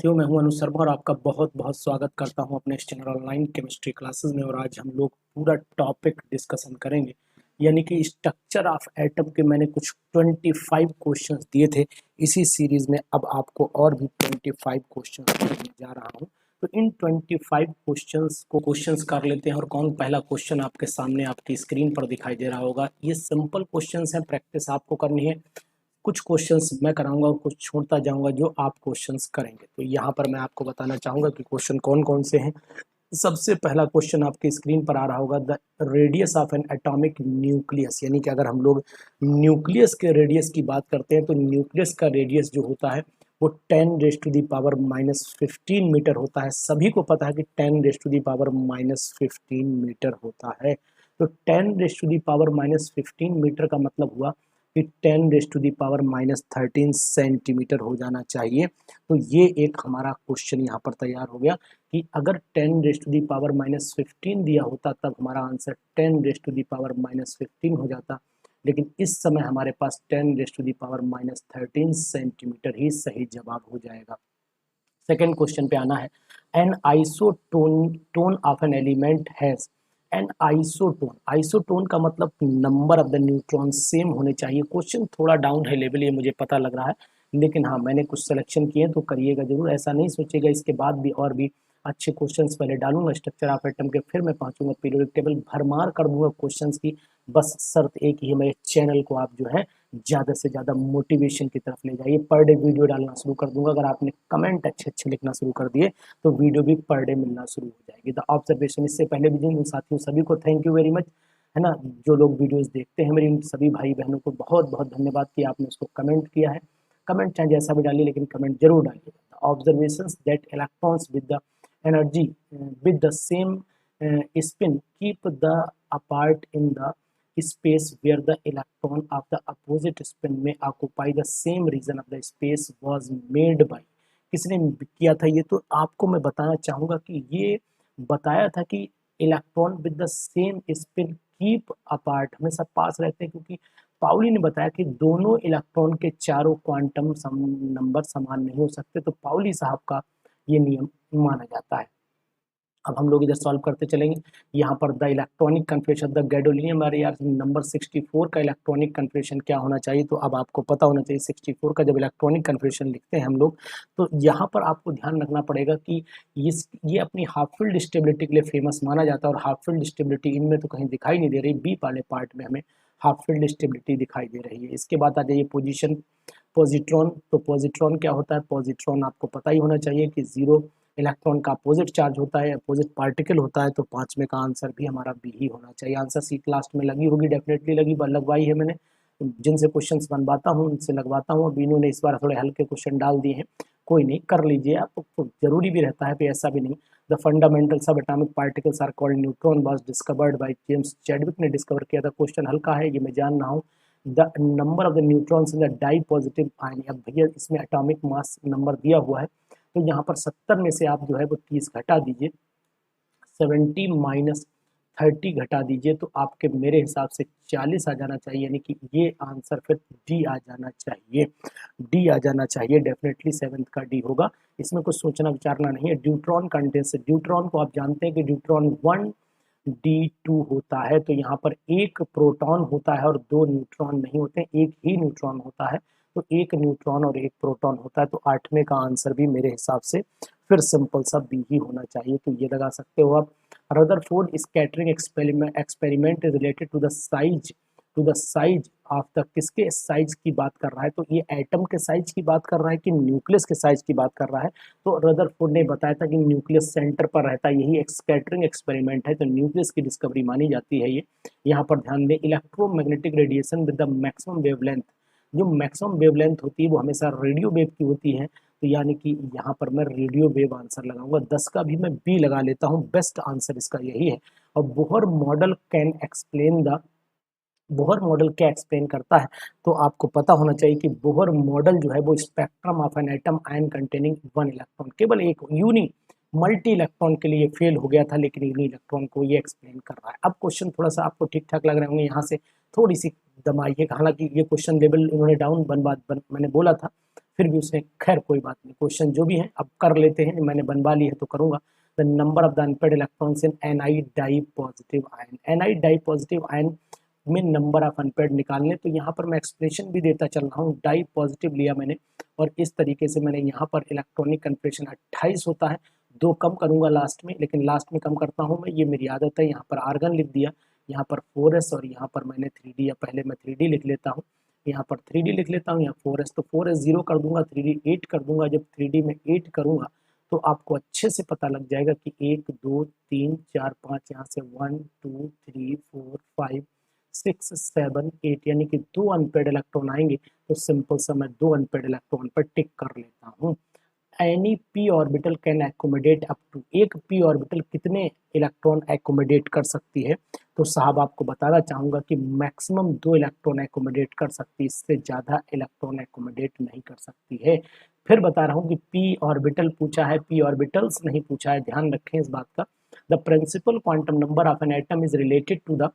साथियों, मैं हूं अनु शर्मा और आपका बहुत बहुत स्वागत करता हूं अपने इस चैनल ऑनलाइन केमिस्ट्री क्लासेस में। और आज हम लोग पूरा टॉपिक डिस्कशन करेंगे, यानी कि स्ट्रक्चर ऑफ एटम के मैंने कुछ 25 क्वेश्चंस दिए थे इसी सीरीज में। अब आपको और भी 25 क्वेश्चंस देने जा रहा हूं, तो इन 25 क्वेश्चंस कर लेते हैं। और कौन पहला क्वेश्चन आपके सामने आपकी स्क्रीन पर दिखाई दे रहा होगा। ये सिंपल क्वेश्चंस हैं, प्रैक्टिस आपको करनी है। कुछ क्वेश्चंस मैं कराऊंगा और कुछ छोड़ता जाऊंगा जो आप क्वेश्चंस करेंगे। तो यहाँ पर मैं आपको बताना चाहूंगा कि क्वेश्चन कौन कौन से हैं। सबसे पहला क्वेश्चन आपकी स्क्रीन पर आ रहा होगा, the radius of N atomic nucleus. यानी कि अगर हम लोग न्यूक्लियस के रेडियस की बात करते हैं तो न्यूक्लियस का रेडियस जो होता है वो 10⁻⁻15 मीटर होता है। सभी को पता है कि 10⁻⁻15 मीटर होता है। तो 10⁻⁻15 मीटर का मतलब हुआ कि 10⁻⁻13 सेंटीमीटर हो जाना चाहिए। तो ये एक हमारा क्वेश्चन यहाँ पर तैयार हो गया कि अगर 10⁻⁻15 दिया होता तब हमारा आंसर 10⁻⁻15 हो जाता, लेकिन इस समय हमारे पास 10⁻⁻13 सेंटीमीटर ही सही जवाब हो जाएगा। सेकेंड क्वेश्चन पे आना है, an isotone of an element has. An isotone का मतलब number of the neutron same होने चाहिए। क्वेश्चन थोड़ा डाउन है लेवल, ये मुझे पता लग रहा है, लेकिन हाँ मैंने कुछ सिलेक्शन किए तो करिएगा जरूर। ऐसा नहीं सोचिएगा इसके बाद भी और भी अच्छे क्वेश्चंस पहले डालूंगा स्ट्रक्चर ऑफ एटम के, फिर मैं पहुंचूंगा पीरियोडिक टेबल, भरमार कर दूंगा क्वेश्चंस की। बस शर्त एक ही है, मेरे चैनल को आप जो है ज़्यादा से ज़्यादा मोटिवेशन की तरफ ले जाइए। पर डे वीडियो डालना शुरू कर दूंगा। अगर आपने कमेंट अच्छे अच्छे लिखना शुरू कर दिए तो वीडियो भी पर डे मिलना शुरू हो जाएगी। द ऑब्जर्वेशन, इससे पहले भी जिन साथियों सभी को थैंक यू वेरी मच, है ना। जो लोग वीडियोस देखते हैं मेरी, उन सभी भाई बहनों को बहुत बहुत धन्यवाद कि आपने उसको कमेंट किया है। कमेंट चाहे जैसा भी डालिए, लेकिन कमेंट जरूर डालिएगा। Observations that electrons with the energy with the same spin keep the apart in the space where the electron of the opposite spin may occupy the same region of the space was made by। किसने किया था ये? तो आपको मैं बताना चाहूंगा कि ये बताया था कि electron with the same spin keep apart, हमेशा पास रहते हैं, क्योंकि पाउली ने बताया कि दोनों इलेक्ट्रॉन के चारों क्वांटम नंबर समान नहीं हो सकते। तो पाउली साहब का ये नियम माना जाता है। अब हम लोग इधर सॉल्व करते चलेंगे। यहाँ पर the electronic configuration the gadolinium, अरे यार नंबर 64 का इलेक्ट्रॉनिक कन्फिग्रेशन क्या होना चाहिए? तो अब आपको पता होना चाहिए 64 का जब इलेक्ट्रॉनिक कन्फिग्रेशन लिखते हैं हम लोग, तो यहाँ पर आपको ध्यान रखना पड़ेगा कि ये अपनी हाफ फील्ड स्टेबिलिटी के लिए फेमस माना जाता है। और हाफ फील्ड स्टेबिलिटी इनमें तो कहीं दिखाई नहीं दे रही, बी वाले पार्ट में हमें हाफ फील्ड स्टेबिलिटी दिखाई दे रही है। इसके बाद आ जाइए पोजिशन, पॉजिट्रॉन। तो पॉजिट्रॉन क्या होता है? पॉजिट्रॉन आपको पता ही होना चाहिए कि 0 इलेक्ट्रॉन का अपोजिट चार्ज होता है, अपोजिट पार्टिकल होता है। तो पांचवें का आंसर भी हमारा बी ही होना चाहिए। आंसर सीट लास्ट में लगी होगी, डेफिनेटली लगवाई है मैंने, जिनसे क्वेश्चंस बनवाता हूँ उनसे लगवाता हूँ। अब इन्होंने इस बार थोड़े हल्के क्वेश्चन डाल दिए हैं, कोई नहीं, कर लीजिए आप, तो जरूरी भी रहता है, ऐसा भी नहीं। The fundamental sub atomic particles are called neutron was discovered by James Chadwick ने डिस्कवर किया था। क्वेश्चन हल्का है, ये मैं जान रहा हूँ। The number of the neutrons in the di positive ion, अब भैया इसमें एटॉमिक मास नंबर दिया हुआ है, तो यहाँ पर 70 में से आप जो है वो 30 घटा दीजिए, 70 - 30 घटा दीजिए, तो आपके मेरे हिसाब से 40 आ जाना चाहिए। यानी कि ये आंसर फिर डी आ जाना चाहिए, डी आ जाना चाहिए, डेफिनेटली 7th का डी होगा। इसमें कुछ सोचना विचारना नहीं है। ड्यूट्रॉन कंटेंस, ड्यूट्रॉन को आप जानते हैं कि ड्यूट्रॉन 1d2 होता है। तो यहाँ पर एक प्रोटॉन होता है और 2 न्यूट्रॉन नहीं होते, एक ही न्यूट्रॉन होता है। तो एक न्यूट्रॉन और एक प्रोटॉन होता है। तो 8वें का आंसर भी मेरे हिसाब से फिर सिंपल सा बी ही होना चाहिए। तो ये लगा सकते हो आप। Rutherford scattering experiment is related to the size of the, किसके साइज की बात कर रहा है? तो ये एटम के साइज की बात कर रहा है कि न्यूक्लियस के साइज की बात कर रहा है? तो रदरफोर्ड ने बताया था कि न्यूक्लियस सेंटर पर रहता है, यही एक स्कैटरिंग एक्सपेरिमेंट है। तो न्यूक्लियस की डिस्कवरी मानी जाती है ये। यहाँ पर ध्यान दें, electromagnetic radiation with the maximum wavelength, जो मैक्सिमम वेवलेंथ होती है वो हमेशा रेडियो वेव की होती है। तो यानी कि यहाँ पर मैं रेडियो वेव आंसर लगाऊंगा। 10 का भी मैं बी लगा लेता हूँ, बेस्ट आंसर इसका यही है। और Bohr model can explain the, Bohr model क्या एक्सप्लेन करता है? तो आपको पता होना चाहिए कि बोहर मॉडल जो है वो spectrum of an atom ion containing 1 electron, केवल एक यूनि मल्टी इलेक्ट्रॉन के लिए फेल हो गया था, लेकिन यूनि इलेक्ट्रॉन को ये एक्सप्लेन कर रहा है। अब क्वेश्चन थोड़ा सा आपको ठीक ठाक लग रहे होंगे, यहाँ से थोड़ी सी दमाइए, हालांकि ये क्वेश्चन लेवल इन्होंने डाउन मैंने बोला था फिर भी उसे खैर कोई बात नहीं, क्वेश्चन जो भी है अब कर लेते हैं, मैंने बनवा ली है तो करूँगा। The number of the unpaired electrons in Ni di positive ion, Ni di positive ion में नंबर ऑफ अनपेड निकालने, तो यहाँ पर मैं एक्सप्रेशन भी देता चल रहा हूँ, डाई पॉजिटिव लिया मैंने और इस तरीके से मैंने यहाँ पर इलेक्ट्रॉनिक कन्फिग्रेशन 28 होता है, 2 कम करूँगा लास्ट में, लेकिन लास्ट में कम करता हूँ मैं, ये मेरी आदत है। यहाँ पर आर्गन लिख दिया, यहाँ पर 4s और यहाँ पर मैंने 3d, या पहले मैं 3d लिख लेता हूँ, यहाँ पर 3d लिख लेता हूँ, यहाँ 4s, तो 4s 0 कर दूंगा, 3d 8 कर दूंगा। जब 3d में 8 करूँगा तो आपको अच्छे से पता लग जाएगा कि 1 2 3 4 5 यहाँ से 1 2 3 4 5 6 7 8 यानी कि 2 अनपेड इलेक्ट्रॉन आएंगे, तो सिंपल सा मैं 2 अनपेड इलेक्ट्रॉन पर टिक कर लेता हूँ। Any p orbital can accommodate up to, एक पी ऑर्बिटल कितने इलेक्ट्रॉन एकोमोडेट कर सकती है, तो साहब आपको बताना चाहूँगा कि मैक्सिमम 2 इलेक्ट्रॉन एकोमोडेट कर सकती है, इससे ज़्यादा इलेक्ट्रॉन एकोमोडेट नहीं कर सकती है। फिर बता रहा हूँ कि पी ऑर्बिटल पूछा है, पी ऑर्बिटल्स नहीं पूछा है, ध्यान रखें इस बात का। The principal quantum number of an atom is related to the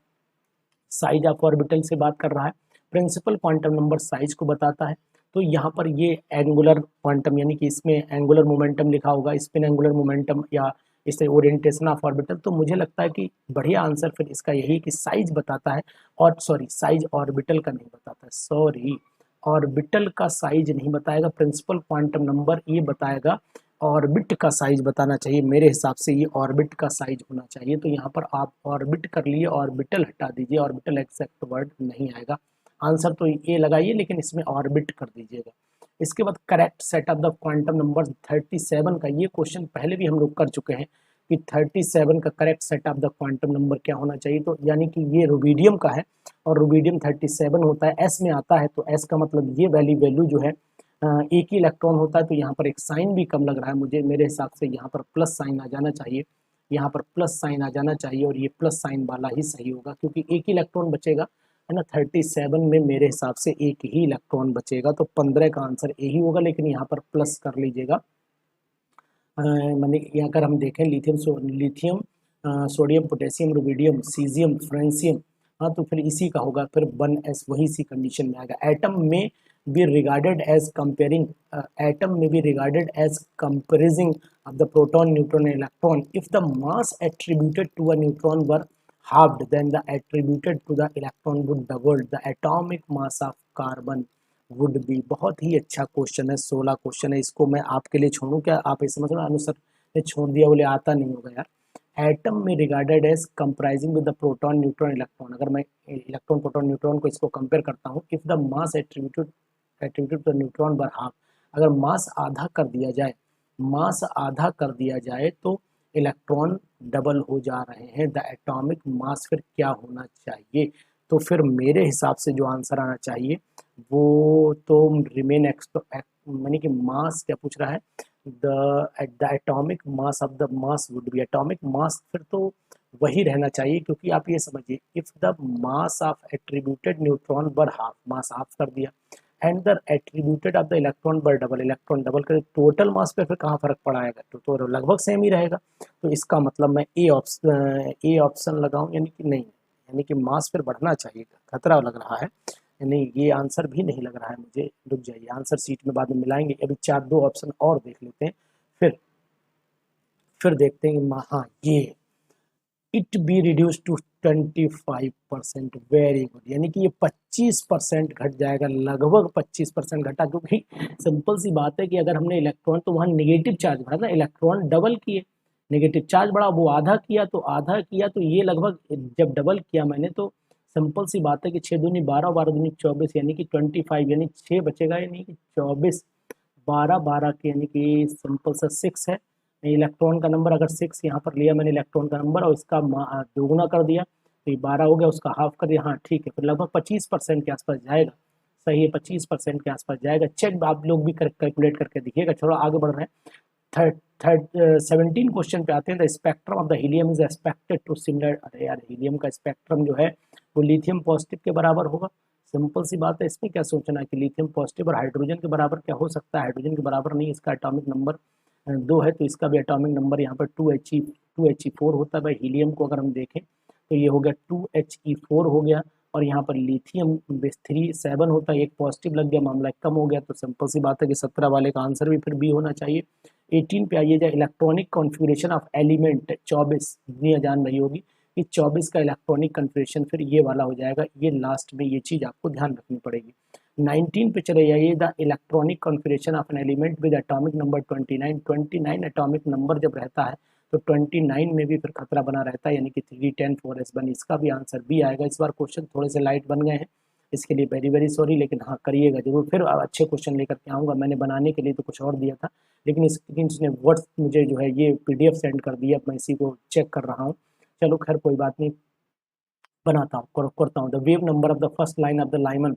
size of orbital से बात कर रहा है, प्रिंसिपल क्वांटम नंबर साइज को बताता है। तो यहाँ पर ये एंगुलर क्वांटम यानी कि इसमें एंगुलर मोमेंटम लिखा होगा, स्पिन एंगुलर मोमेंटम या इसे ओरिएंटेशन ऑफ ऑर्बिटल, तो मुझे लगता है कि बढ़िया आंसर फिर इसका यही है कि साइज बताता है, और सॉरी साइज ऑर्बिटल का नहीं बताता है, सॉरी ऑर्बिटल का साइज नहीं बताएगा, प्रिंसिपल क्वांटम नंबर ये बताएगा, ऑर्बिट का साइज बताना चाहिए, मेरे हिसाब से ये ऑर्बिट का साइज होना चाहिए। तो यहाँ पर आप ऑर्बिट कर लिए, ऑर्बिटल हटा दीजिए, ऑर्बिटल एग्जैक्ट वर्ड नहीं आएगा, आंसर तो ये लगाइए लेकिन इसमें ऑर्बिट कर दीजिएगा। इसके बाद correct set of the quantum number 37 का, ये क्वेश्चन पहले भी हम लोग कर चुके हैं कि 37 का correct set of the quantum number क्या होना चाहिए, तो यानी कि ये रुबीडियम का है और रुबीडियम 37 होता है, एस में आता है, तो एस का मतलब ये वैल्यू जो है एक ही इलेक्ट्रॉन होता है, तो यहाँ पर एक साइन भी कम लग रहा है मुझे, मेरे हिसाब से यहाँ पर प्लस साइन आ जाना चाहिए, यहाँ पर प्लस साइन आ जाना चाहिए और ये प्लस साइन वाला ही सही होगा क्योंकि एक ही इलेक्ट्रॉन बचेगा, है ना। 37 में मेरे हिसाब से एक ही इलेक्ट्रॉन बचेगा, तो 15 का आंसर यही होगा, लेकिन यहाँ पर प्लस कर लीजिएगा। मैंने अगर हम देखें lithium sodium potassium rubidium caesium francium, हाँ तो फिर इसी का होगा, फिर 1s वही सी कंडीशन में आएगा। एटम में be regarded as comparing atom may be regarded as comparison of the proton neutron and electron if the mass attributed to a neutron were halved, then the attributed to the electron would double, the atomic mass of carbon would be। बहुत ही अच्छा question है, 16 question है, इसको मैं आपके लिए छोड़ूं क्या, आप इसे मतलब अनुसार ने छोड़ दिया बोले आता नहीं होगा यार। एटम में regarded as comprising with the proton neutron electron, अगर मैं इलेक्ट्रॉन प्रोटॉन न्यूट्रॉन को इसको कंपेयर करता हूँ, if the mass attributed to neutron were half, अगर मास आधा कर दिया जाए, मास आधा कर दिया जाए तो इलेक्ट्रॉन डबल हो जा रहे हैं, द एटॉमिक मास फिर क्या होना चाहिए, तो फिर मेरे हिसाब से जो आंसर आना चाहिए वो तो रिमेन यानी कि मास क्या पूछ रहा है, the atomic mass of the mass would be, atomic mass फिर तो वही रहना चाहिए, क्योंकि आप ये समझिए if the mass of attributed neutron were half, mass half कर दिया, and the attributed of the electron बर डबल, इलेक्ट्रॉन डबल कर, टोटल मास पे फिर कहाँ फर्क पड़ाएगा, तो लगभग सेम ही रहेगा, तो इसका मतलब मैं ए ऑप्शन लगाऊं, यानी कि नहीं, यानी कि मास फिर बढ़ना चाहिए, खतरा लग रहा है, नहीं ये आंसर भी नहीं लग रहा है मुझे, रुक जाइए आंसर सीट में बाद में मिलाएंगे, अभी 4-2 ऑप्शन और देख लेते हैं, फिर देखते हैं। हाँ ये it be reduce to 25%, very good, यानी कि ये 25% घट जाएगा, लगभग 25% घटा, क्योंकि सिंपल सी बात है कि अगर हमने इलेक्ट्रॉन, तो वहाँ नेगेटिव चार्ज बढ़ा ना, इलेक्ट्रॉन डबल किए, नेगेटिव चार्ज बढ़ा, वो आधा किया, तो ये लगभग जब डबल किया मैंने, तो सिंपल सी बात है कि 6 दूनी 12, 12 दूनी 24, यानी कि 25, यानी 6 बचेगा, यानी कि 24, 12 के यानी कि सिंपल सा 6 है, इलेक्ट्रॉन का नंबर अगर 6 यहाँ पर लिया मैंने इलेक्ट्रॉन का नंबर और इसका दोगुना कर दिया, तो ये 12 हो गया, उसका हाफ कर दिया, हाँ ठीक है, फिर लगभग 25% के आसपास जाएगा, सही है 25% के आसपास जाएगा, चेक आप लोग भी कैलकुलेट करके दिखिएगा। चलो आगे बढ़ रहे हैं, 17 क्वेश्चन पे आते हैं। The spectrum of the helium is expected to similar, अरे यार हीलियम का स्पेक्ट्रम जो है वो लिथियम पॉजिटिव के बराबर होगा, सिंपल सी बात है, इसमें क्या सोचना है कि लिथियम पॉजिटिव और हाइड्रोजन के बराबर क्या हो सकता है, हाइड्रोजन के बराबर नहीं, इसका एटॉमिक नंबर 2 है, तो इसका भी एटॉमिक नंबर यहाँ पर 2He4 होता है। भाई हीलियम को अगर हम देखें तो ये हो गया 2He4 हो गया, और यहाँ पर लिथियम बेस 3 7 होता है, एक पॉजिटिव लग गया, मामला कम हो गया, तो सिंपल सी बात है कि 17 वाले का आंसर भी फिर बी होना चाहिए। 18 पे आइए, इलेक्ट्रॉनिक कॉन्फ़िगरेशन ऑफ एलिमेंट 24 दुनिया जान रही होगी कि 24 का इलेक्ट्रॉनिक कॉन्फ़िगरेशन फिर ये वाला हो जाएगा, ये लास्ट में ये चीज़ आपको ध्यान रखनी पड़ेगी। 19 पे चले जाइए, the electronic configuration of an element with atomic number 29। 29 atomic number जब रहता है तो 29 में भी फिर खतरा बना रहता है, यानी कि 3 10 4 S1, इसका भी आंसर बी आएगा। इस बार क्वेश्चन थोड़े से लाइट बन गए हैं, इसके लिए वेरी वेरी सॉरी, लेकिन हाँ करिएगा जरूर, फिर अच्छे क्वेश्चन लेकर के आऊँगा। मैंने बनाने के लिए तो कुछ और दिया था, लेकिन इसने वर्ड्स मुझे जो है ये PDF सेंड कर दिया, मैं इसी को चेक कर रहा हूँ। चलो खैर कोई बात नहीं, बनाता हूँ, करता हूँ। The wave number of the first line of the Lyman,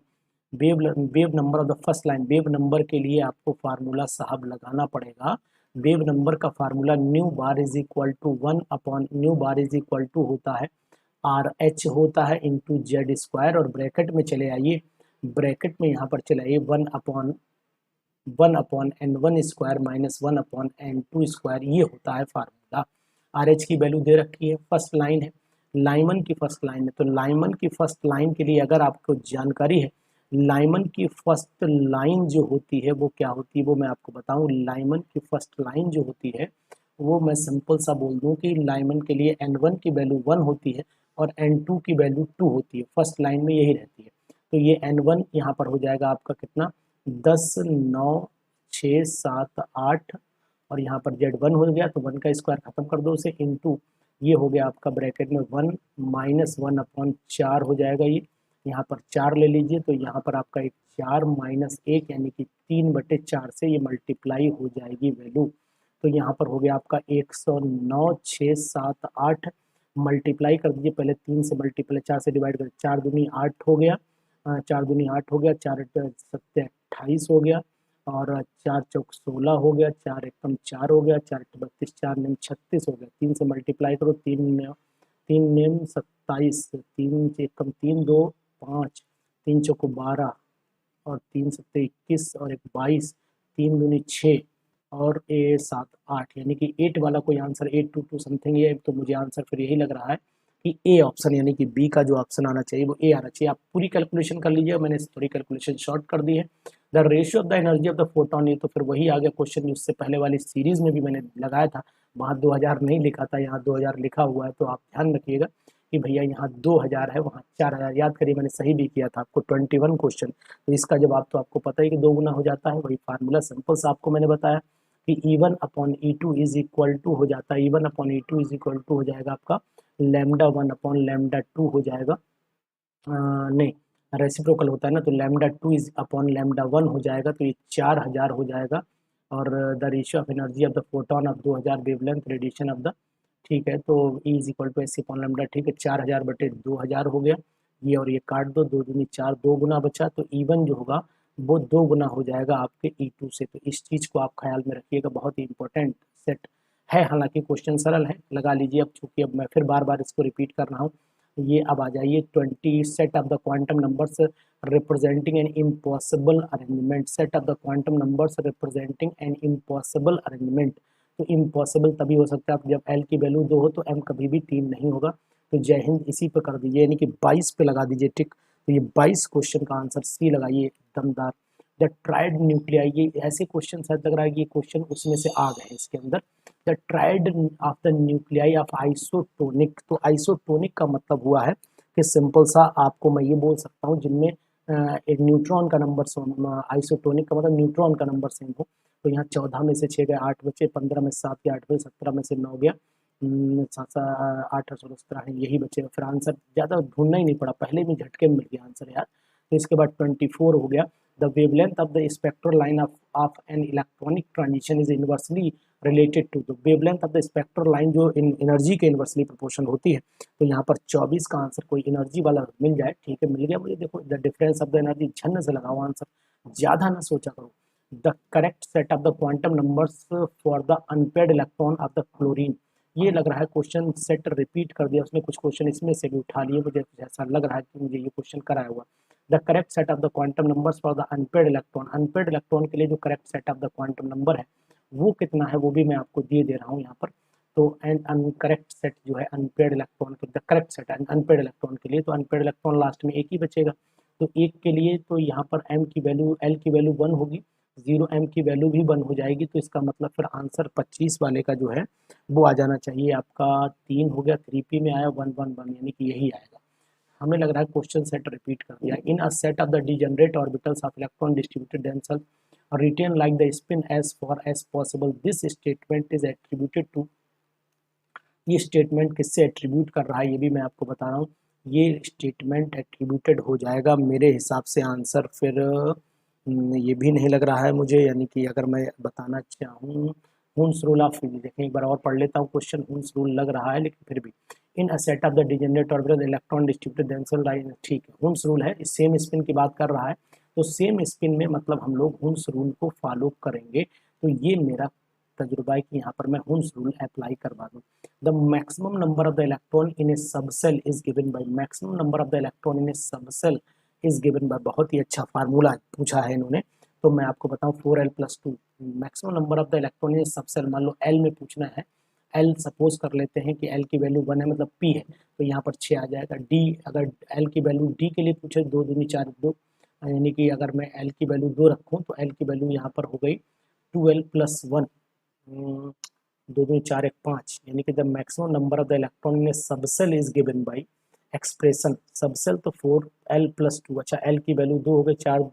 wave number of the first line, wave number के लिए आपको फार्मूला साहब लगाना पड़ेगा। वेव नंबर का formula nu bar is equal to 1 nu bar is equal to होता है RH होता है इंटू जेड स्क्वायर, और ब्रैकेट में चले आइए, ब्रैकेट में यहाँ पर चले आइए 1/n1 square minus 1/n2 square, ये होता है फार्मूला। RH की वैल्यू दे रखी है, फर्स्ट लाइन है, लाइमन की फर्स्ट लाइन है, तो लाइमन की फर्स्ट लाइन के लिए अगर आपको जानकारी है, लाइमन की फर्स्ट लाइन जो होती है वो क्या होती है वो मैं आपको बताऊं। लाइमन की फर्स्ट लाइन जो होती है वो मैं सिंपल सा बोल दूं कि लाइमन के लिए n1 की वैल्यू 1 होती है और n2 की वैल्यू 2 होती है, फर्स्ट लाइन में यही रहती है। तो ये n1 यहाँ पर हो जाएगा आपका कितना, 10 9 6 7 8, और यहाँ पर Z1 हो गया तो 1 का स्क्वायर खत्म कर दो उसे, इंटू ये हो गया आपका ब्रैकेट में 1 माइनस 1/4 हो जाएगा, ये यहाँ पर 4 ले लीजिए, तो यहाँ पर आपका एक 4 माइनस 1 यानी कि 3/4 से ये मल्टीप्लाई हो जाएगी वैल्यू। तो यहाँ पर हो गया आपका 109 6 7 8, मल्टीप्लाई कर दीजिए, पहले 3 से मल्टीप्लाई 4 से डिवाइड कर, 4 दूनी 8 हो गया, 4 दूनी 8 हो गया, 4 7 28 हो गया, और 4 चौक 16 हो गया, 4 एकम 4 हो गया, 4 32 4 नेम 36 हो गया, 3 से मल्टीप्लाई करो, 3 नेम 27, 3 एकम 3 2 5, 3 चौको 12, और 3 सत्ते 21, और एक 22, 3 दूनी 6, और 7 8, यानी कि 8 वाला कोई आंसर 822 समथिंग, ये तो मुझे आंसर फिर यही लग रहा है कि ए ऑप्शन यानी कि बी का जो ऑप्शन आना चाहिए वो ए आना चाहिए। आप पूरी कैलकुलेशन कर लीजिए, मैंने थोड़ी कैलकुलेशन शॉर्ट कर दी है। The ratio of the energy of the photon, ये तो फिर वही आ गया क्वेश्चन जो उससे पहले वाली सीरीज में भी मैंने लगाया था, वहाँ 2000 नहीं लिखा था, यहाँ 2000 लिखा हुआ है, तो आप ध्यान रखिएगा कि भैया यहाँ 2000 है, वहाँ 4000, याद करिए मैंने सही भी किया था आपको 21 क्वेश्चन, तो इसका जवाब तो आपको पता ही कि 2 गुना हो जाता है, वही फार्मूला सिंपल सा आपको मैंने बताया कि E1/E2 इज इक्वल टू हो जाता है, E1/E2 इज इक्वल टू हो जाएगा आपका λ1/λ2 हो जाएगा, नहीं रेसिप्रोकल होता है ना, तो λ2 इज अपॉन λ1 हो जाएगा, तो ये 4000 हो जाएगा, और the ratio of energy of the photon of 2000 wavelength radiation of the, ठीक है, तो E is equal to s upon lambda, ठीक है, 4000/2000 हो गया, ये और ये काट दो, 2 दूनी 4, 2 गुना बचा, तो E1 जो होगा वो 2 गुना हो जाएगा आपके E2 से, तो इस चीज़ को आप ख्याल में रखिएगा, बहुत ही इंपॉर्टेंट सेट है, हालांकि क्वेश्चन सरल है, लगा लीजिए। अब चूंकि अब मैं फिर बार बार इसको रिपीट कर रहा हूँ, ये अब आ जाइए 20 set of the quantum numbers representing an impossible arrangement, set of the quantum numbers representing an impossible arrangement, तो इम्पॉसिबल तभी हो सकता है जब एल की वैल्यू 2 हो, तो एम कभी भी 3 नहीं होगा, तो जय हिंद इसी पे कर दीजिए, यानी कि 22 पे लगा दीजिए टिक, तो ये 22 क्वेश्चन का आंसर सी लगाइए, दमदार। द ट्राइड न्यूक्लियाई, ये ऐसे क्वेश्चन शायद लग रहा है कि ये क्वेश्चन उसमें से आ गए इसके अंदर। The tried of the nuclei of isotonic, तो आइसोटोनिक का मतलब हुआ है कि सिंपल सा आपको मैं ये बोल सकता हूँ जिनमें एक न्यूट्रॉन का नंबर, आइसोटोनिक का मतलब न्यूट्रॉन का नंबर सेम हो, तो यहाँ 14 में से 6 गए, 8 बचे, 15 में से 7 गया, 8 बचे, 17 में से 9 गया, 8 16 17 है, यही बचेगा, फिर आंसर ज़्यादा ढूंढना ही नहीं पड़ा, पहले भी झटके में मिल गया आंसर यार। तो इसके बाद 24 हो गया, the wavelength of the spectral line of an electronic transition is inversely related to the wavelength of the spectral line, जो इन एनर्जी के इनवर्सली प्रोपोर्शनल होती है, तो यहाँ पर 24 का आंसर कोई एनर्जी वाला मिल जाए, ठीक है, मिल गया मुझे, देखो the difference of the energy, झन्न से लगाओ आंसर, ज़्यादा ना सोचा करो। The correct set of the quantum numbers for the unpaired electron of the chlorine, ये लग रहा है क्वेश्चन सेट रिपीट कर दिया उसने, कुछ क्वेश्चन इसमें से भी उठा लिए, मुझे ऐसा लग रहा है कि मुझे ये क्वेश्चन कराया हुआ। The correct set of the quantum numbers for the unpaired electron, unpaired electron के लिए जो correct set of the quantum number है वो कितना है, वो भी मैं आपको दे रहा हूँ यहाँ पर। तो एंड अनकरेक्ट सेट जो है अनपेड इलेक्ट्रॉन के, the correct set unpaired electron के लिए, तो अनपेड इलेक्ट्रॉन लास्ट में एक ही बचेगा। तो एक के लिए तो यहाँ पर एम की वैल्यू, एल की वैल्यू 1 होगी, 0 एम की वैल्यू भी 1 हो जाएगी। तो इसका मतलब फिर आंसर 25 वाले का जो है वो आ जाना चाहिए आपका। 3 हो गया, 3p में आया 1 1 1, यानी कि यही आएगा। हमें लग रहा है क्वेश्चन सेट रिपीट कर दिया। In a set of the degenerate orbitals of electron distributed themselves और retain like the spin as far as possible, this statement is attributed to. ये स्टेटमेंट किससे एट्रीब्यूट कर रहा है ये भी मैं आपको बता रहा हूँ। ये स्टेटमेंट एट्रीब्यूटेड हो जाएगा मेरे हिसाब से आंसर फिर ये भी नहीं लग रहा है मुझे, यानी कि अगर मैं बताना चाहूँ हुन्स रूल ऑफ फिजिक्स, देखें एक बार और पढ़ लेता हूँ क्वेश्चन। हुन्स रूल लग रहा है लेकिन फिर भी, in a set of the degenerate orbital electron distributed themselves like, ठीक है हुन्स रूल है, सेम स्पिन की बात कर रहा है। तो सेम स्पिन में मतलब हम लोग हुन्स रूल को फॉलो करेंगे। तो ये मेरा तजुर्बा है कि यहाँ पर मैं हुन्स रूल अप्लाई करवा दूँ। The maximum number of the electron in A subshell is given by, maximum number of the electron in A subshell is given by, बहुत ही अच्छा फार्मूला पूछा है इन्होंने। तो मैं आपको बताऊं 4l+2, maximum number of the electron in subshell, मान लो l में पूछना है, l सपोज कर लेते हैं कि l की वैल्यू 1 है मतलब p है, तो यहाँ पर 6 आ जाएगा। d, अगर l की वैल्यू d के लिए पूछे 2 दूनी 4 2, यानी कि अगर मैं l की वैल्यू 2 रखूँ तो l की वैल्यू यहाँ पर हो गई 2l+1, 2 दूनी 4 1 5, यानी कि the maximum number of the electron in subshell is given by expression subshell, तो 4l+2। अच्छा l की वैल्यू 2 हो गई, 4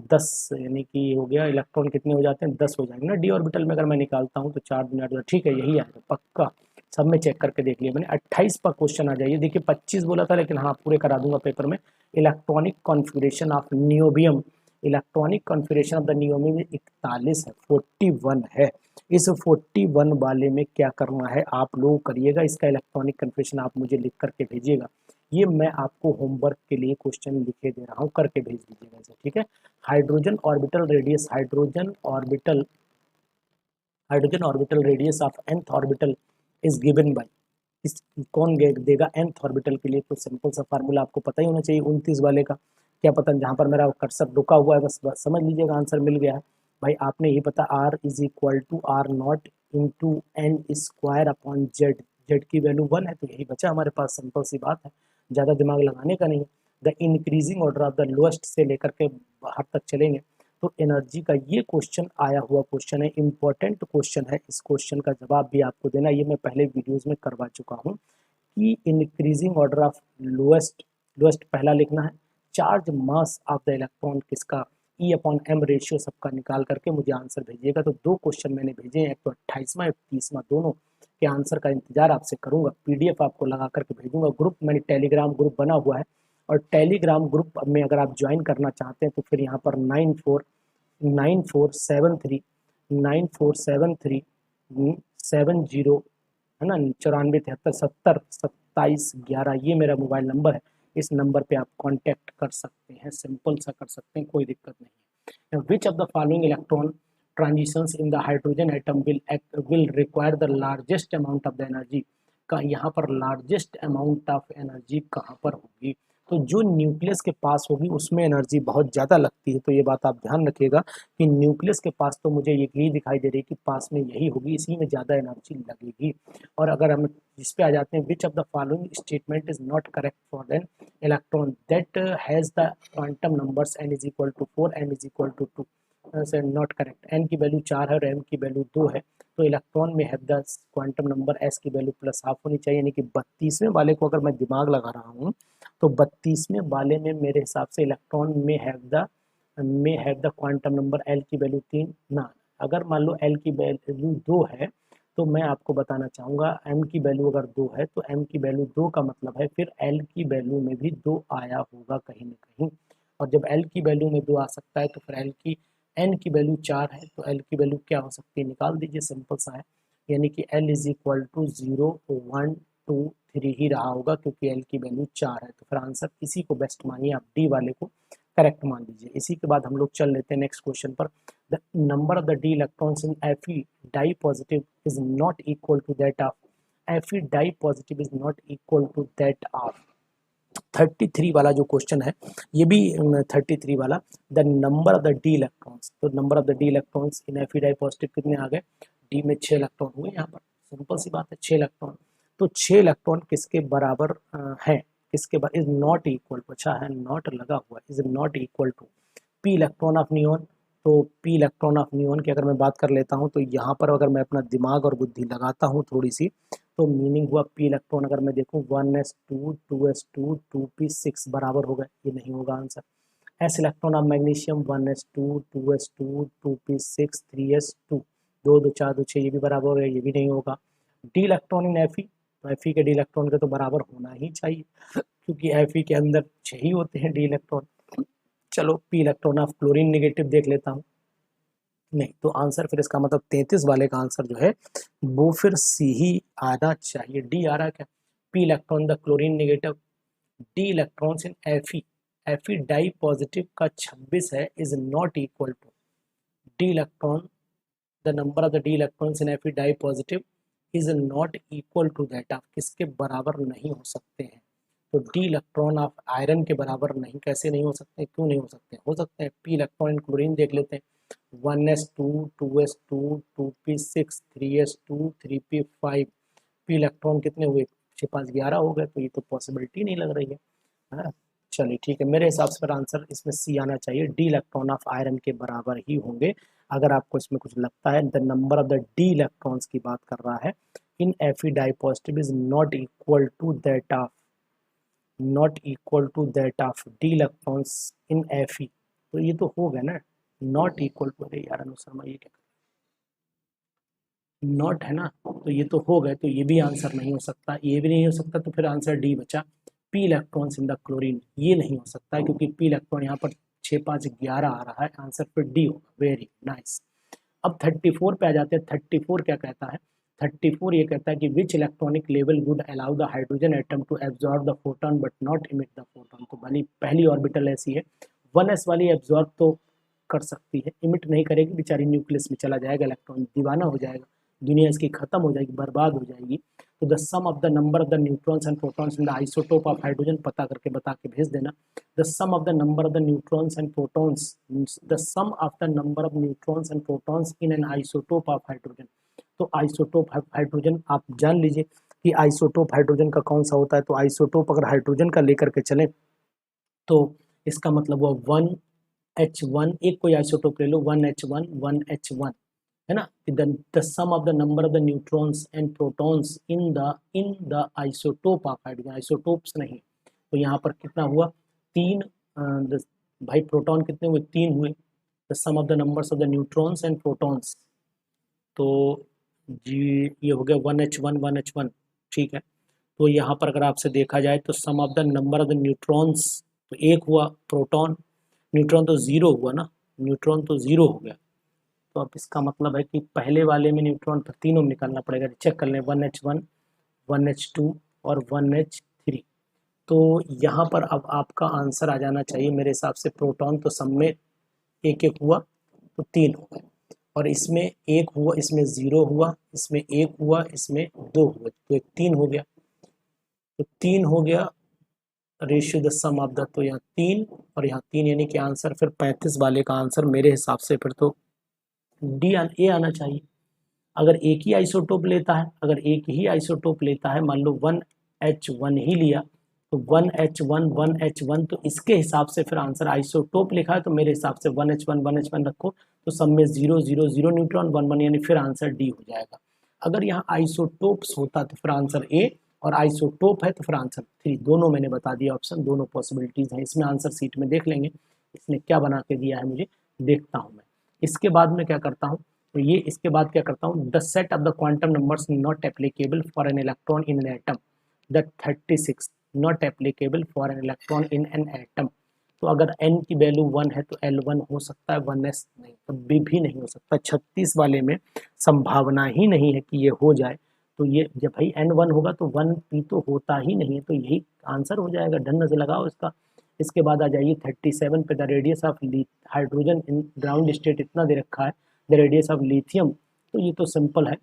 10, यानी कि हो गया, इलेक्ट्रॉन कितने हो जाते हैं 10 हो जाएंगे ना डी ऑर्बिटल में, अगर मैं निकालता हूँ तो 4 दूनी 8, ठीक है यही आएगा पक्का। सब में चेक करके देख लिया मैंने। 28 पर क्वेश्चन आ जाइए। देखिए 25 बोला था लेकिन हाँ पूरे करा दूंगा पेपर में। Electronic configuration of niobium, electronic configuration of the niobium में 41 है, 41 है। इस 41 वाले में क्या करना है आप लोग करिएगा, इसका इलेक्ट्रॉनिक कन्फिग्रेशन आप मुझे लिख करके भेजिएगा। ये मैं आपको होमवर्क के लिए क्वेश्चन लिखे दे रहा हूँ, करके भेज दीजिएगा इसे, ठीक है। Hydrogen orbital radius, hydrogen orbital radius of nth orbital is given by, इस कौन देगा nth ऑर्बिटल के लिए, तो सिंपल सा फार्मूला आपको पता ही होना चाहिए 29 वाले का। क्या पता जहाँ पर मेरा कर्सर रुका हुआ है बस समझ लीजिएगा आंसर मिल गया है भाई। आपने ये पता r is equal to r0 into n square upon Z, Z की वैल्यू 1 है तो यही बचा हमारे पास, सिंपल सी बात है, ज़्यादा दिमाग लगाने का नहीं। The increasing order of the lowest से लेकर के बाहर तक चलेंगे तो एनर्जी का ये क्वेश्चन आया हुआ क्वेश्चन है, इंपॉर्टेंट क्वेश्चन है। इस क्वेश्चन का जवाब भी आपको देना, ये मैं पहले वीडियोस में करवा चुका हूँ कि increasing order of lowest, lowest पहला लिखना है, charge mass of the electron किसका, E/m रेशियो सबका निकाल करके मुझे आंसर भेजिएगा। तो 2 क्वेश्चन मैंने भेजे हैं, एक तो 28वां एक 30वां, दोनों के आंसर का इंतजार आपसे करूंगा। PDF आपको लगा करके भेजूंगा। ग्रुप मैंने टेलीग्राम ग्रुप बना हुआ है और टेलीग्राम ग्रुप में अगर आप ज्वाइन करना चाहते हैं तो फिर यहाँ पर 9473 है ना, 947370272711, ये मेरा मोबाइल नंबर है। इस नंबर पे आप कांटेक्ट कर सकते हैं, सिंपल सा कर सकते हैं, कोई दिक्कत नहीं है। विच of the following electron transitions in the hydrogen atom will require the largest amount of the energy, का यहाँ पर लार्जेस्ट अमाउंट ऑफ एनर्जी कहाँ पर होगी, तो जो न्यूक्लियस के पास होगी उसमें एनर्जी बहुत ज़्यादा लगती है। तो ये बात आप ध्यान रखिएगा कि न्यूक्लियस के पास तो मुझे यही दिखाई दे रही है कि पास में यही होगी, इसी में ज़्यादा एनर्जी लगेगी। और अगर हम इस पे आ जाते हैं, which of the following statement is not correct for an electron that has the quantum numbers n is equal to 4 m is equal to 2, से नॉट करेक्ट। n की वैल्यू 4 है और m की वैल्यू 2 है, तो इलेक्ट्रॉन में have the quantum number s की value +½ होनी चाहिए, यानी कि 32वें वाले को अगर मैं दिमाग लगा रहा हूँ तो 32वें वाले में मेरे हिसाब से इलेक्ट्रॉन में have the quantum number l की वैल्यू 3 ना। अगर मान लो l की वैल्यू 2 है तो मैं आपको बताना चाहूँगा m की वैल्यू अगर 2 है तो m की वैल्यू 2 का मतलब है फिर l की वैल्यू में भी 2 आया होगा कहीं ना कहीं, और जब l की वैल्यू में 2 आ सकता है तो फिर n की वैल्यू 4 है तो l की वैल्यू क्या हो सकती है, निकाल दीजिए, सिंपल सा है, यानी कि l इज इक्वल टू 0 1 2 3 ही रहा होगा क्योंकि l की वैल्यू 4 है। तो फिर आंसर इसी को बेस्ट मानिए आप, डी वाले को करेक्ट मान लीजिए। इसी के बाद हम लोग चल लेते हैं नेक्स्ट क्वेश्चन पर। The number of the d electrons in Fe di positive is not equal to that of, Fe di positive is not equal to that of 33 वाला जो क्वेश्चन है, ये भी 33 वाला, the number of the d electrons, तो number of the d electrons in Fe di positive कितने आ गए, डी में 6 इलेक्ट्रॉन हुए यहाँ पर, सिंपल सी बात है, 6 इलेक्ट्रॉन। तो 6 इलेक्ट्रॉन किसके बराबर है, किसके बराबर, इज नॉट इक्वल टू, अच्छा है नॉट लगा हुआ, is not equal to p electron of neon. तो पी इलेक्ट्रॉन ऑफ नियॉन की अगर मैं बात कर लेता हूँ तो यहाँ पर अगर मैं अपना दिमाग और बुद्धि लगाता हूँ थोड़ी सी, तो मीनिंग हुआ पी इलेक्ट्रॉन अगर मैं देखूँ 1s2 2s2 2p6 बराबर होगा, ये नहीं होगा answer. S electron of magnesium 1s2 2s2 2p6 3s2, 2 2 4 2 6, ये भी बराबर हो गया, ये भी नहीं होगा। डी इलेक्ट्रॉन इन एफ, तो एफ के डी इलेक्ट्रॉन के तो बराबर होना ही चाहिए, क्योंकि एफ के अंदर 6 ही होते हैं डी इलेक्ट्रॉन। चलो P electron of chlorine negative देख लेता हूँ, नहीं, तो आंसर फिर इसका मतलब 33 वाले का आंसर जो है वो फिर सी ही आना चाहिए। डी आ रहा क्या, p electron the chlorine negative, d electrons in F di positive का 26 है, is not equal to d electron, the number of the d electrons in F di positive is not equal to that of, किसके बराबर नहीं हो सकते हैं, तो D electron of iron के बराबर नहीं, कैसे नहीं हो सकते, क्यों नहीं हो सकते हैं। पी इलेक्ट्रॉन इन क्लोरीन देख लेते हैं, 1s2 2s2 2p6 3s2 3p5, P electron कितने हुए, 6 5 11 हो गए, तो ये तो पॉसिबिलिटी नहीं लग रही है। चलिए ठीक है, मेरे हिसाब से आंसर इसमें सी आना चाहिए, डी इलेक्ट्रॉन ऑफ आयरन के बराबर ही होंगे। अगर आपको इसमें कुछ लगता है, the number of the d electrons की बात कर रहा है in Fe di positive is not equal to that of, not equal to that of d electrons in Fe, तो ये तो हो गया ना, नॉट इक्वल टू, अरे यार अनुशर्मा ये क्या नॉट है ना, तो ये तो हो गए, तो ये भी आंसर नहीं हो सकता, ये भी नहीं हो सकता, तो फिर आंसर डी बचा, P electrons in the chlorine, ये नहीं हो सकता क्योंकि पी इलेक्ट्रॉन यहाँ पर 6 5 11 आ रहा है, आंसर फिर डी होगा। Very nice. अब 34 पे आ जाते हैं, 34 क्या कहता है, 34 ये कहता है कि which electronic level would allow the hydrogen atom to absorb the photon but not emit the photon, तो भली पहली ऑर्बिटल ऐसी है 1s वाली एब्जॉर्ब तो कर सकती है, इमिट नहीं करेगी, बेचारी न्यूक्लियस में चला जाएगा इलेक्ट्रॉन, दीवाना हो जाएगा, दुनिया इसकी खत्म हो जाएगी, बर्बाद हो जाएगी। तो the sum of the number of the neutrons and protons in the isotope of hydrogen, पता करके बता के भेज देना। The sum of the number of the neutrons and protons, the sum of the number of neutrons and protons in an isotope of hydrogen, तो isotope hydrogen आप जान लीजिए कि आइसोटोप हाइड्रोजन का कौन सा होता है, तो आइसोटोप अगर हाइड्रोजन का लेकर के चले तो इसका मतलब हुआ 1H1, एक कोई आइसोटोप ले लो 1H1 1H1, है ना, the sum of the number of the neutrons and protons in the isotope of hydrogen, isotopes नहीं, तो यहाँ पर कितना हुआ 3, भाई प्रोटॉन कितने हुए 3 हुए, the sum of the numbers of the neutrons and protons, तो जी ये हो गया 1H1 1H1, ठीक है। तो यहाँ पर अगर आपसे देखा जाए तो sum of the number of the neutrons, तो एक हुआ प्रोटॉन, न्यूट्रॉन तो 0 हुआ ना, न्यूट्रॉन तो 0 हो गया, तो अब इसका मतलब है कि पहले वाले में न्यूट्रॉन फिर तीनों में निकालना पड़ेगा, चेक कर लें 1H1 1H2 और 1H3, तो यहाँ पर अब आपका आंसर आ जाना चाहिए मेरे हिसाब से, प्रोटॉन तो सब में एक एक हुआ तो 3 हो गए, और इसमें 1 हुआ, इसमें 0 हुआ, इसमें 1 हुआ, इसमें 2 हुआ, तो 3 हो गया, तो 3 हो गया ratio the sum of the, तो यहाँ 3 और यहाँ 3, यानी कि आंसर फिर 35 वाले का आंसर मेरे हिसाब से फिर तो डी ए आना चाहिए। अगर एक ही आइसोटोप लेता है, अगर एक ही आइसोटोप लेता है, मान लो 1H1 ही लिया, तो 1H1 1H1, तो इसके हिसाब से फिर आंसर आइसोटोप लिखा है तो मेरे हिसाब से 1H1 1H1 रखो, तो सब में 0 0 0 न्यूट्रॉन 1 1, यानी फिर आंसर डी हो जाएगा। अगर यहाँ आइसोटोप्स होता तो फिर आंसर ए, और आइसोटोप है तो फिर आंसर 3, दोनों मैंने बता दिया ऑप्शन, दोनों पॉसिबिलिटीज हैं, इसमें आंसर सीट में देख लेंगे इसने क्या बना के दिया है, मुझे देखता हूँ मैं। इसके बाद में क्या करता हूँ, तो ये इसके बाद क्या करता हूँ, the set of the quantum numbers not applicable for an electron in an atom, the 36 not applicable for an electron in an atom, तो अगर n की वैल्यू 1 है तो L1 हो सकता है, 1s नहीं, कभी भी नहीं हो सकता, 36 वाले में संभावना ही नहीं है कि ये हो जाए, तो ये जब भाई n1 होगा तो 1p तो होता ही नहीं है, तो यही आंसर हो जाएगा, ढंग से लगाओ इसका। इसके बाद आ जाइए 37 पे, the radius of hydrogen in ground state इतना दे रखा है, द रेडियस ऑफ लिथियम, तो ये तो सिंपल है,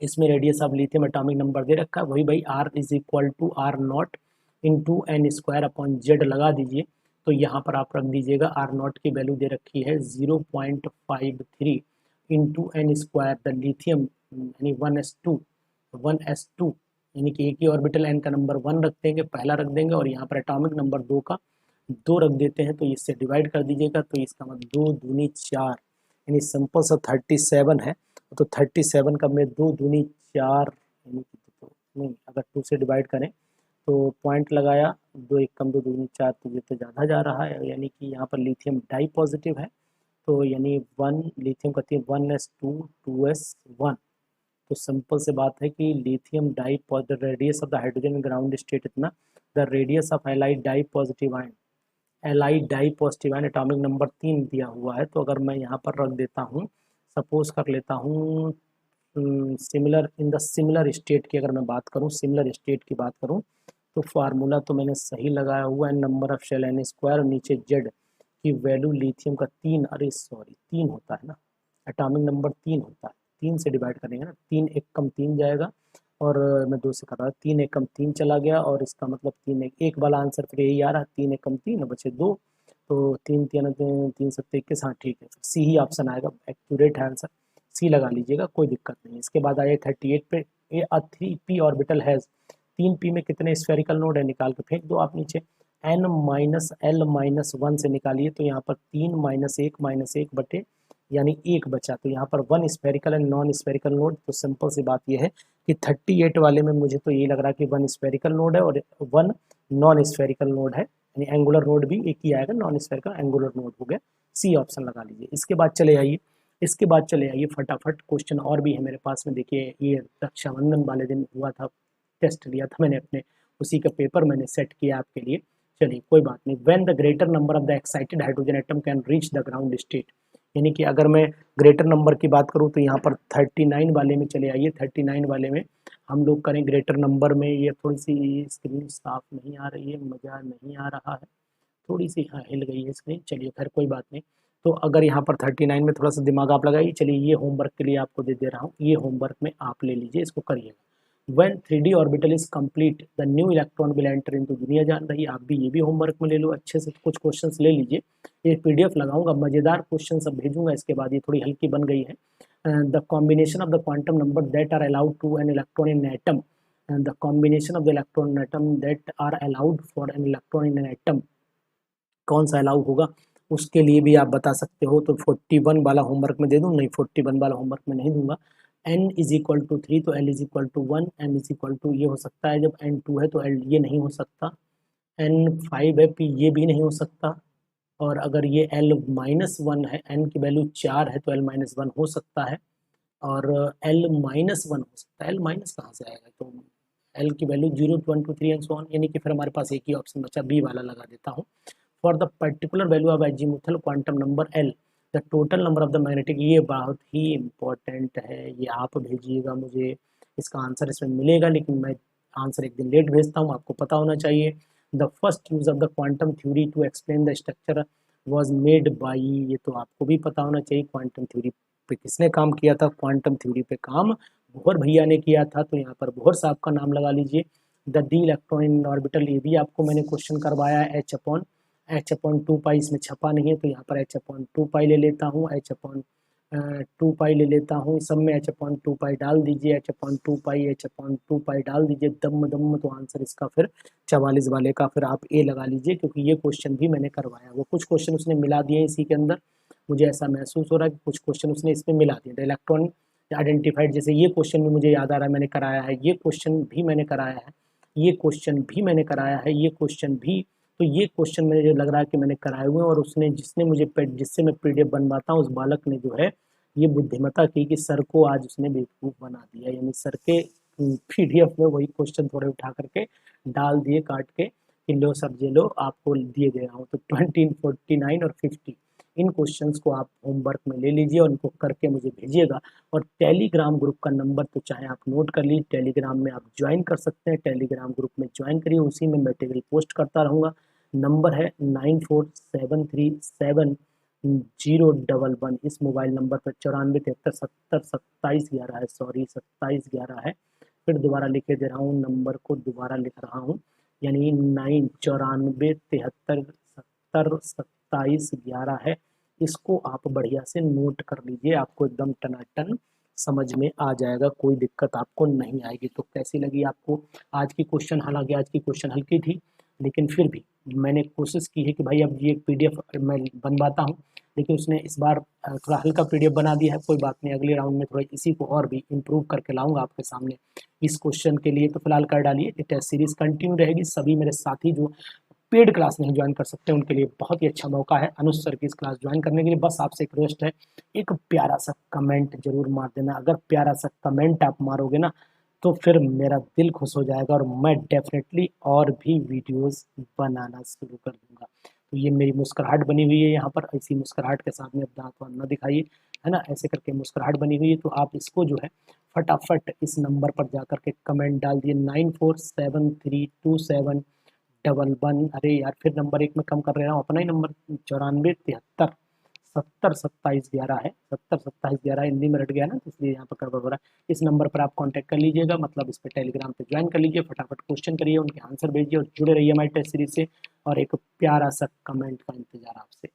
इसमें radius of lithium atomic number दे रखा है, वही भाई r is equal to r naught into n square upon z लगा दीजिए, तो यहाँ पर आप रख दीजिएगा आर नॉट की वैल्यू दे रखी है 0.53 into n square, the lithium यानी 1s2 यानी कि एक ही ऑर्बिटल n का नंबर 1 रख देंगे, पहला रख देंगे, और यहाँ पर एटॉमिक नंबर 2 का 2 रख देते हैं, तो इससे डिवाइड कर दीजिएगा, तो इसका मतलब 2 दूनी 4 यानी सिंपल सा 37 है। तो 37 का में 2 दूनी 4 यानी कि तो नहीं, अगर 2 से डिवाइड करें तो पॉइंट लगाया, 2 एक कम 2 दूनी 4, तो ये तो ज़्यादा जा रहा है, यानी कि यहाँ पर लिथियम डाई पॉजिटिव है, तो यानी 1 लिथियम कहती है 1s2 2s1। तो सिंपल से बात है कि lithium di positive, radius of the hydrogen ground state इतना, द रेडियस ऑफ एलाइड डाई पॉजिटिव आयन, एलाइड di positive ion atomic number 3 दिया हुआ है। तो अगर मैं यहाँ पर रख देता हूँ, सपोज कर लेता हूँ similar in the similar state की, अगर मैं बात करूँ सिमिलर स्टेट की बात करूँ, तो फार्मूला तो मैंने सही लगाया हुआ है, number of shell n square, और नीचे जेड की वैल्यू लिथियम का 3, अरे सॉरी 3 होता है ना, एटॉमिक नंबर 3 होता है, 3 से डिवाइड करेंगे ना, 3 एक कम 3 जाएगा, और मैं 2 से कर रहा हूँ, 3 एक कम 3 चला गया, और इसका मतलब 3 एक वाला आंसर फिर यही आ रहा है, 3 एक कम 3 बचे 2, तो 3 3 3 7 21, हाँ ठीक है, फिर सी ही ऑप्शन आएगा, एक्यूरेट है आंसर, सी लगा लीजिएगा, कोई दिक्कत नहीं। इसके बाद आए 38 पे, ए 3p ऑर्बिटल हैज़, 3p में कितने स्फेरिकल नोड है, निकाल के फेंक दो आप नीचे, n माइनस l माइनस 1 से निकालिए, तो यहाँ पर 3 माइनस 1 बटे यानी 1 बचा, तो यहाँ पर 1 spherical and non spherical node. तो सिंपल सी बात यह है कि 38 वाले में मुझे तो यही लग रहा है कि 1 स्फेरिकल नोड है और 1 नॉन स्फेरिकल नोड है, यानी एंगुलर नोड भी एक ही आएगा, नॉन स्फेरिकल एंगुलर नोड हो गया, सी ऑप्शन लगा लीजिए। इसके बाद चले आइए फटाफट, क्वेश्चन और भी है मेरे पास में, देखिए ये रक्षाबंधन वाले दिन हुआ था, टेस्ट लिया था मैंने अपने, उसी का पेपर मैंने सेट किया आपके लिए। चलिए कोई बात नहीं। When the greater number of the excited hydrogen atom can reach the ground state, यानी कि अगर मैं ग्रेटर नंबर की बात करूं तो यहाँ पर 39 वाले में चले आइए, 39 वाले में हम लोग करें ग्रेटर नंबर में। ये थोड़ी सी स्क्रीन साफ नहीं आ रही है, मज़ा नहीं आ रहा है, थोड़ी सी हाँ हिल गई है स्क्रीन, चलिए खैर कोई बात नहीं। तो अगर यहाँ पर 39 में थोड़ा सा दिमाग आप लगाइए, चलिए ये होमवर्क के लिए आपको दे रहा हूँ, ये होमवर्क में आप ले लीजिए, इसको करिएगा। When 3D orbital is complete, the new electron will enter into, दुनिया जान रही, आप भी ये भी होमवर्क में ले लो, अच्छे से कुछ क्वेश्चंस ले लीजिए, ये पीडीएफ लगाऊंगा, मजेदार क्वेश्चन सब भेजूंगा इसके बाद, ये थोड़ी हल्की बन गई है। The combination of the quantum number that are allowed to an electron in atom, the combination of the electron atom that are allowed for an electron in an atom, कौन सा अलाउ होगा उसके लिए भी आप बता सकते हो। तो 41 वाला होमवर्क में दे दूँ, नहीं 41 वाला होमवर्क में नहीं दूंगा। n इज इक्वल टू 3 तो l is equal to 1, m is equal to ये हो सकता है, जब n 2 है तो l ये नहीं हो सकता, n 5 है p ये भी नहीं हो सकता, और अगर ये l माइनस 1 है, n की वैल्यू 4 है तो l माइनस 1 हो सकता है, और l माइनस 1 हो सकता है, l माइनस कहाँ से आएगा, तो l की वैल्यू 0 1 2 3 एंड सो ऑन, यानी कि फिर हमारे पास एक ही ऑप्शन बचा, बी वाला लगा देता हूँ। For the particular value of azimuthal quantum number L, the total number of the magnetic, ये बहुत ही इंपॉर्टेंट है, ये आप भेजिएगा मुझे, इसका आंसर इसमें मिलेगा, लेकिन मैं आंसर एक दिन लेट भेजता हूँ, आपको पता होना चाहिए। The first use of the quantum theory to explain the structure was made by, ये तो आपको भी पता होना चाहिए, क्वांटम थ्योरी पे किसने काम किया था, क्वांटम थ्योरी पे काम बोहर भैया ने किया था, तो यहाँ पर बोहर साहब का नाम लगा लीजिए। The D electron in orbital, ये भी आपको मैंने क्वेश्चन करवाया है, एच अपॉन 2 पाई इसमें छपा नहीं है, तो यहाँ पर एच अपॉन 2 पाई ले लेता हूँ, एच अपॉन 2 पाई ले लेता हूँ, सब में एच अपॉन 2 पाई डाल दीजिए, एच अपॉन 2 पाई, एच अपॉन 2 पाई डाल दीजिए, दम दम, तो आंसर इसका फिर 44 वाले का फिर आप ए लगा लीजिए, क्योंकि ये क्वेश्चन भी मैंने करवाया, वो कुछ क्वेश्चन उसने मिला दिए इसी के अंदर, मुझे ऐसा महसूस हो रहा है कि कुछ क्वेश्चन उसने इसमें मिला दिए, इलेक्ट्रॉन आइडेंटिफाइड, जैसे ये क्वेश्चन भी मुझे याद आ रहा है मैंने कराया है, ये क्वेश्चन भी मैंने कराया है, ये क्वेश्चन भी मैंने कराया है, ये क्वेश्चन भी, तो ये क्वेश्चन मुझे जो लग रहा है कि मैंने कराए हुए हैं, और उसने जिसने मुझे जिससे मैं पीडीएफ बनवाता हूँ, उस बालक ने जो है ये बुद्धिमत्ता की कि सर को आज उसने बेवकूफ़ बना दिया, यानी सर के पीडीएफ में वही क्वेश्चन थोड़े उठा करके डाल दिए काट के कि लो सर ये लो आपको दिए दे रहा हूँ। तो 20, 49 और 50 इन क्वेश्चंस को आप होमवर्क में ले लीजिए और इनको करके मुझे भेजिएगा। और टेलीग्राम ग्रुप का नंबर तो चाहे आप नोट कर लीजिए, टेलीग्राम में आप ज्वाइन कर सकते हैं, टेलीग्राम ग्रुप में ज्वाइन करिए, उसी में मटेरियल पोस्ट करता रहूँगा। नंबर है 94737011, इस मोबाइल नंबर पर 9473702711 है, सॉरी 2711 है, फिर दोबारा लिखे दे रहा हूँ, नंबर को दोबारा लिख रहा हूँ, यानी 9473702711 है, इसको आप बढ़िया से नोट कर लीजिए, आपको एकदम टनाटन समझ में आ जाएगा, कोई दिक्कत आपको नहीं आएगी। तो कैसी लगी आपको आज की क्वेश्चन? हालांकि आज की क्वेश्चन हल्की थी, लेकिन फिर भी मैंने कोशिश की है कि भाई अब ये पीडीएफ मैं बनवाता हूँ, लेकिन उसने इस बार थोड़ा हल्का पीडीएफ बना दिया है। कोई बात नहीं, अगले राउंड में थोड़ा इसी को और भी इम्प्रूव करके लाऊंगा आपके सामने। इस क्वेश्चन के लिए तो फिलहाल कर डालिए, ये टेस्ट सीरीज कंटिन्यू रहेगी। सभी मेरे साथी जो पेड क्लास नहीं ज्वाइन कर सकते उनके लिए बहुत ही अच्छा मौका है अनुज सर की इस क्लास ज्वाइन करने के लिए। बस आपसे एक रिक्वेस्ट है, एक प्यारा सा कमेंट जरूर मार देना। अगर प्यारा सा कमेंट आप मारोगे ना तो फिर मेरा दिल खुश हो जाएगा और मैं डेफिनेटली और भी वीडियोस बनाना शुरू कर दूंगा। तो ये मेरी मुस्कुराहट बनी हुई है यहाँ पर, ऐसी मुस्कुराहट के साथ में अब दांत वांत न दिखाइए, है ना, ऐसे करके मुस्कुराहट बनी हुई है। तो आप इसको जो है फटाफट इस नंबर पर जा करके कमेंट डाल दिए 94732711, अरे यार फिर नंबर एक में कम कर रहा हूँ अपना ही नंबर, 9473702711 है, 702711 हिंदी में रट गया ना, तो इसलिए यहाँ पर गड़बड़ हो रहा है। इस नंबर पर आप कांटेक्ट कर लीजिएगा, मतलब इस पर टेलीग्राम पे ज्वाइन कर लीजिए, फटाफट क्वेश्चन करिए, उनके आंसर भेजिए और जुड़े रहिए हमारे टेस्ट सीरीज से। और एक प्यारा सा कमेंट का इंतजार आपसे।